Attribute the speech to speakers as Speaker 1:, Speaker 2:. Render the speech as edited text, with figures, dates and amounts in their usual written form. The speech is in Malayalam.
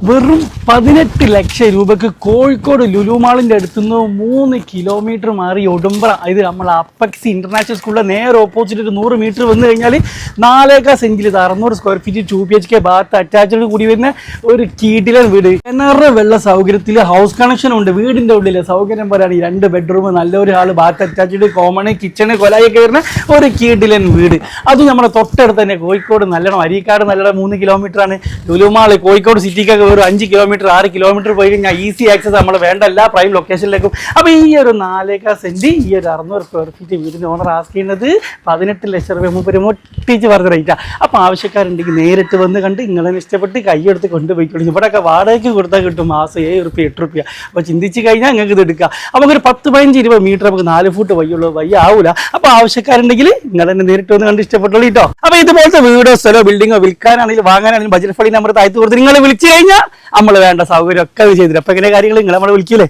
Speaker 1: വെറും 18 ലക്ഷം രൂപക്ക് കോഴിക്കോട് ലുലുമാളിന്റെ അടുത്തുനിന്ന് 3 കിലോമീറ്റർ മാറി ഒടുമ്പ്ര, ഇത് നമ്മൾ അപ്പക്സി ഇന്റർനാഷണൽ സ്കൂളിലെ നേരെ ഓപ്പോസിറ്റ് ഒരു 100 മീറ്റർ വന്നു കഴിഞ്ഞാൽ 4 സെന്റിൽ 600 square feet 2 BHK bath attached കൂടി വരുന്ന ഒരു കീടിലൻ വീട്. കിണറ് വെള്ള സൗകര്യത്തിൽ ഹൗസ് കണക്ഷൻ ഉണ്ട്. വീടിന്റെ ഉള്ളിൽ സൗകര്യം പോലെയാണ് 2 ബെഡ്റൂം, നല്ലൊരു hall, bath attached, common kitchen, കൊലായൊക്കെ വരുന്ന ഒരു കീടിലൻ വീട്. അതും നമ്മുടെ തൊട്ടടുത്ത് തന്നെ കോഴിക്കോട് നല്ലോണം, അരീക്കാട് നല്ലോണം 3 കിലോമീറ്റർ ആണ്. ലുലുമാൾ കോഴിക്കോട് സിറ്റിക്കൊക്കെ ഒരു 5 കിലോമീറ്റർ 6 കിലോമീറ്റർ പോയി കഴിഞ്ഞാൽ ഈസി ആക്സസ് നമ്മൾ വേണ്ട എല്ലാ പ്രൈം ലൊക്കേഷനിലേക്കും. അപ്പോൾ ഈ ഒരു 4 സെന്റ് ഈ ഒരു 600 സ്ക്വയർ ഫീറ്റ് വീടിൻ്റെ ഓണർ ആസ്ക് ചെയ്യുന്നത് 18 ലക്ഷം രൂപ. മൂപ്പര് മൊട്ടിച്ച് പറഞ്ഞ റേറ്റാണ്. അപ്പോൾ ആവശ്യക്കാരുണ്ടെങ്കിൽ നേരിട്ട് വന്ന് കണ്ട് നിങ്ങളെ ഇഷ്ടപ്പെട്ട് കൈയെടുത്ത് കൊണ്ടുപോയിക്കോളൂ. ഇവിടെയൊക്കെ വാടകയ്ക്ക് കൊടുത്താൽ കിട്ടും മാസം 7 റുപ്യ 8 റുപ്യ. അപ്പോൾ ചിന്തിച്ച് കഴിഞ്ഞാൽ നിങ്ങൾക്ക് ഇത് എടുക്കാം. അപ്പോൾ ഒരു 10-15-20 മീറ്റർ നമുക്ക് 4 ഫുട്ട് വയ്യുള്ളൂ, വയ്യ ആവൂല. അപ്പോൾ ആവശ്യക്കാരുണ്ടെങ്കിൽ നിങ്ങൾ തന്നെ നേരിട്ട് വന്ന് കണ്ട് ഇഷ്ടപ്പെട്ടുള്ളൂ കേട്ടോ. അപ്പോൾ ഇതുപോലത്തെ വീടോ സ്ഥലമോ ബിൽഡിങ്ങോ വിൽക്കാനാണെങ്കിലും വാങ്ങാനാണെങ്കിലും ബജറ്റ് ഫ്രണ്ട്ലി നമ്പർ താഴ്ത്തു കൊടുത്ത് നിങ്ങൾ വിളിച്ചു കഴിഞ്ഞാൽ നമ്മൾ വേണ്ട സൗകര്യം ഒക്കെ ചെയ്തിട്ട്. അപ്പോൾ ഇങ്ങനെ കാര്യങ്ങൾ നിങ്ങൾ നമ്മളെ വിളിക്കൂലേ?